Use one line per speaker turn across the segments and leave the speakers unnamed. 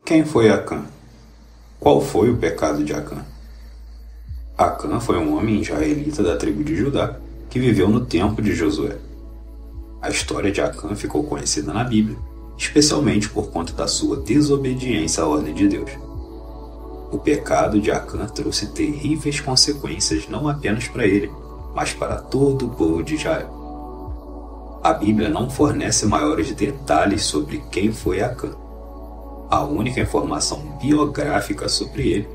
Quem foi Acã? Qual foi o pecado de Acã? Acã foi um homem israelita da tribo de Judá que viveu no tempo de Josué. A história de Acã ficou conhecida na Bíblia, especialmente por conta da sua desobediência à ordem de Deus. O pecado de Acã trouxe terríveis consequências não apenas para ele, mas para todo o povo de Israel. A Bíblia não fornece maiores detalhes sobre quem foi Acã. A única informação biográfica sobre ele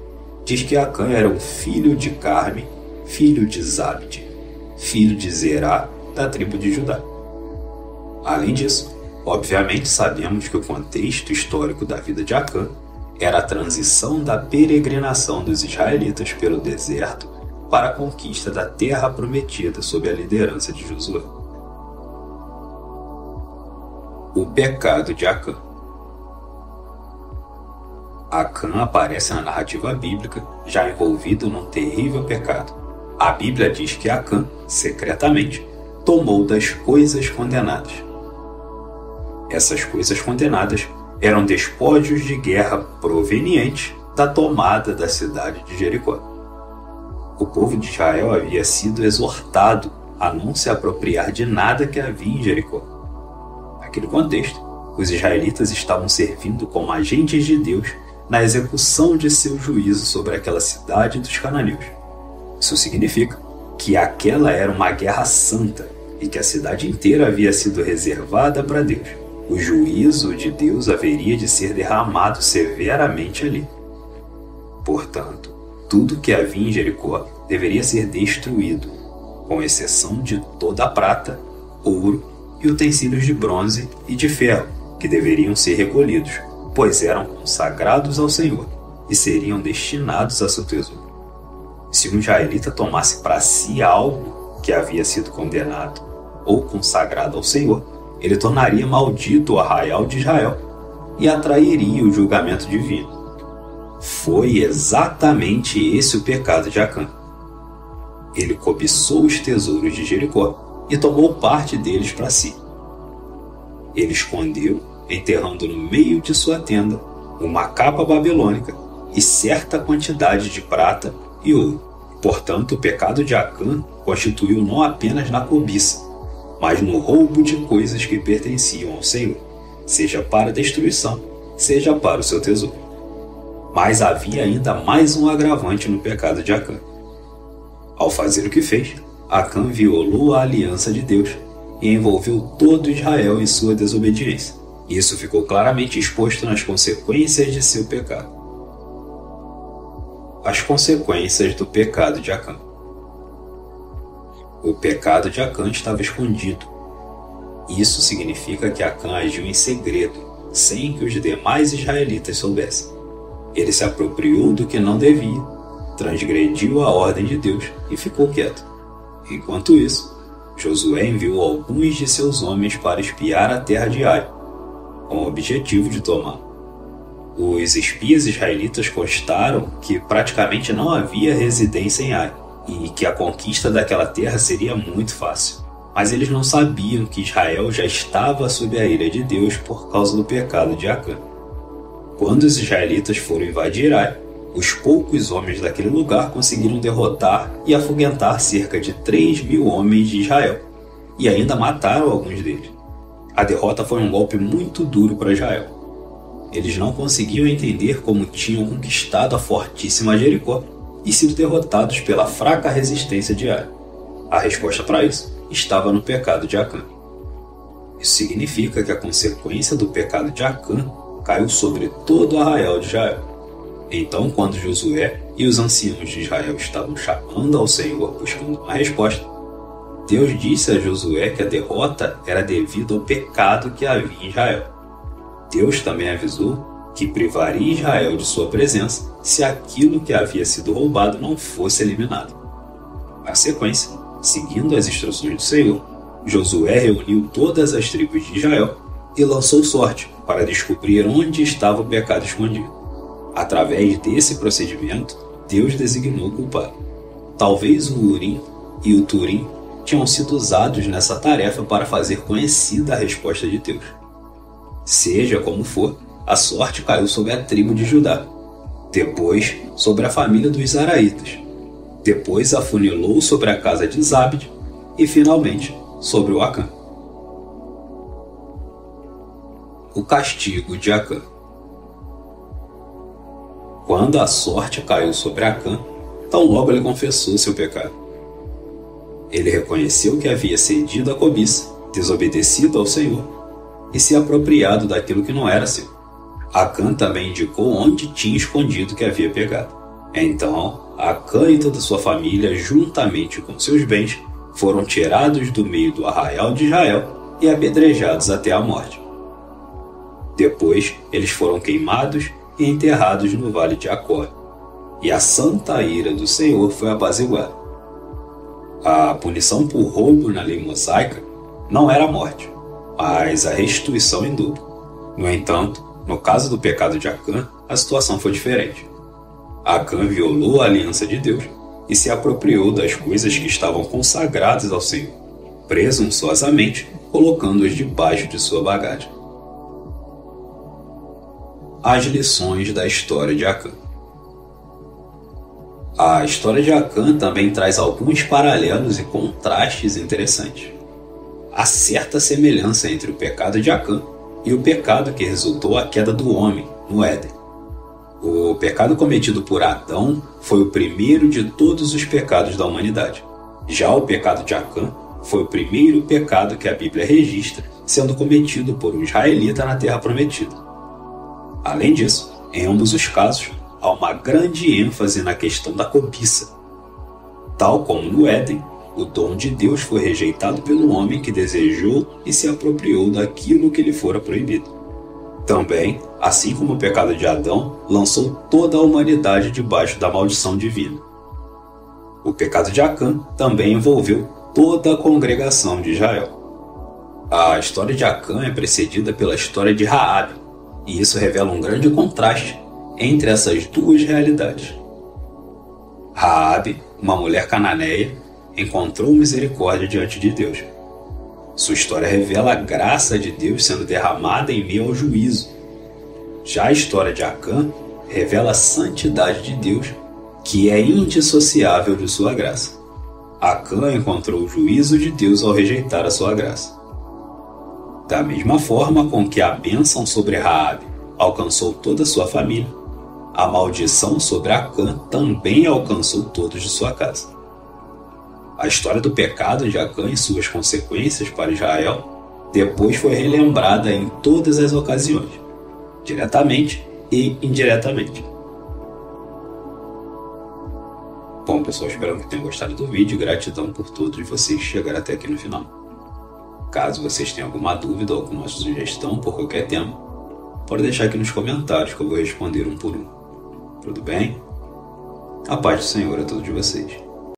diz que Acã era um filho de Carme, filho de Zabde, filho de Zerá, da tribo de Judá. Além disso, obviamente sabemos que o contexto histórico da vida de Acã era a transição da peregrinação dos israelitas pelo deserto para a conquista da terra prometida sob a liderança de Josué. O pecado de Acã. Acã aparece na narrativa bíblica já envolvido num terrível pecado. A Bíblia diz que Acã, secretamente, tomou das coisas condenadas. Essas coisas condenadas eram despojos de guerra provenientes da tomada da cidade de Jericó. O povo de Israel havia sido exortado a não se apropriar de nada que havia em Jericó. Naquele contexto, os israelitas estavam servindo como agentes de Deus na execução de seu juízo sobre aquela cidade dos cananeus. Isso significa que aquela era uma guerra santa e que a cidade inteira havia sido reservada para Deus. O juízo de Deus haveria de ser derramado severamente ali. Portanto, tudo que havia em Jericó deveria ser destruído, com exceção de toda a prata, ouro e utensílios de bronze e de ferro, que deveriam ser recolhidos, pois eram consagrados ao Senhor e seriam destinados a seu tesouro. Se um israelita tomasse para si algo que havia sido condenado ou consagrado ao Senhor, ele tornaria maldito o arraial de Israel e atrairia o julgamento divino. Foi exatamente esse o pecado de Acã. Ele cobiçou os tesouros de Jericó e tomou parte deles para si. Ele escondeu, enterrando no meio de sua tenda uma capa babilônica e certa quantidade de prata e ouro. Portanto, o pecado de Acã constituiu não apenas na cobiça, mas no roubo de coisas que pertenciam ao Senhor, seja para destruição, seja para o seu tesouro. Mas havia ainda mais um agravante no pecado de Acã. Ao fazer o que fez, Acã violou a aliança de Deus e envolveu todo Israel em sua desobediência. Isso ficou claramente exposto nas consequências de seu pecado. As consequências do pecado de Acã. O pecado de Acã estava escondido. Isso significa que Acã agiu em segredo, sem que os demais israelitas soubessem. Ele se apropriou do que não devia, transgrediu a ordem de Deus e ficou quieto. Enquanto isso, Josué enviou alguns de seus homens para espiar a terra de Ai, com o objetivo de tomá-la. Os espias israelitas constaram que praticamente não havia residência em Ai e que a conquista daquela terra seria muito fácil. Mas eles não sabiam que Israel já estava sob a ira de Deus por causa do pecado de Acã. Quando os israelitas foram invadir Ai, os poucos homens daquele lugar conseguiram derrotar e afugentar cerca de 3.000 homens de Israel, e ainda mataram alguns deles. A derrota foi um golpe muito duro para Israel. Eles não conseguiam entender como tinham conquistado a fortíssima Jericó e sido derrotados pela fraca resistência de Ai. A resposta para isso estava no pecado de Acã. Isso significa que a consequência do pecado de Acã caiu sobre todo o arraial de Israel. Então, quando Josué e os anciãos de Israel estavam chamando ao Senhor buscando uma resposta, Deus disse a Josué que a derrota era devido ao pecado que havia em Israel. Deus também avisou que privaria Israel de sua presença se aquilo que havia sido roubado não fosse eliminado. Na sequência, seguindo as instruções do Senhor, Josué reuniu todas as tribos de Israel e lançou sorte para descobrir onde estava o pecado escondido. Através desse procedimento, Deus designou o culpado. Talvez o Urim e o Turim tinham sido usados nessa tarefa para fazer conhecida a resposta de Deus. Seja como for, a sorte caiu sobre a tribo de Judá, depois sobre a família dos Zaraítas, depois afunilou sobre a casa de Zabde e finalmente sobre o Acã. O castigo de Acã. Quando a sorte caiu sobre Acã, tão logo ele confessou seu pecado. Ele reconheceu que havia cedido à cobiça, desobedecido ao Senhor e se apropriado daquilo que não era seu. Acã também indicou onde tinha escondido o que havia pegado. Então, Acã e toda sua família, juntamente com seus bens, foram tirados do meio do arraial de Israel e apedrejados até a morte. Depois, eles foram queimados e enterrados no vale de Acor, e a santa ira do Senhor foi apaziguada. A punição por roubo na lei mosaica não era a morte, mas a restituição em dobro. No entanto, no caso do pecado de Acã, a situação foi diferente. Acã violou a aliança de Deus e se apropriou das coisas que estavam consagradas ao Senhor, presunçosamente colocando-as debaixo de sua bagagem. As lições da história de Acã. A história de Acã também traz alguns paralelos e contrastes interessantes. Há certa semelhança entre o pecado de Acã e o pecado que resultou a queda do homem no Éden. O pecado cometido por Adão foi o primeiro de todos os pecados da humanidade. Já o pecado de Acã foi o primeiro pecado que a Bíblia registra sendo cometido por um israelita na Terra Prometida. Além disso, em ambos os casos, há uma grande ênfase na questão da cobiça. Tal como no Éden, o dom de Deus foi rejeitado pelo homem que desejou e se apropriou daquilo que lhe fora proibido. Também, assim como o pecado de Adão, lançou toda a humanidade debaixo da maldição divina. O pecado de Acã também envolveu toda a congregação de Israel. A história de Acã é precedida pela história de Raabe, e isso revela um grande contraste entre essas duas realidades. Raabe, uma mulher cananeia, encontrou misericórdia diante de Deus. Sua história revela a graça de Deus sendo derramada em meio ao juízo. Já a história de Acã revela a santidade de Deus, que é indissociável de sua graça. Acã encontrou o juízo de Deus ao rejeitar a sua graça. Da mesma forma com que a bênção sobre Raabe alcançou toda a sua família, a maldição sobre Acã também alcançou todos de sua casa. A história do pecado de Acã e suas consequências para Israel depois foi relembrada em todas as ocasiões, diretamente e indiretamente. Bom, pessoal, espero que tenham gostado do vídeo. Gratidão por todos vocês que chegaram até aqui no final. Caso vocês tenham alguma dúvida ou alguma sugestão por qualquer tema, pode deixar aqui nos comentários que eu vou responder um por um. Tudo bem? A paz do Senhor a todos vocês.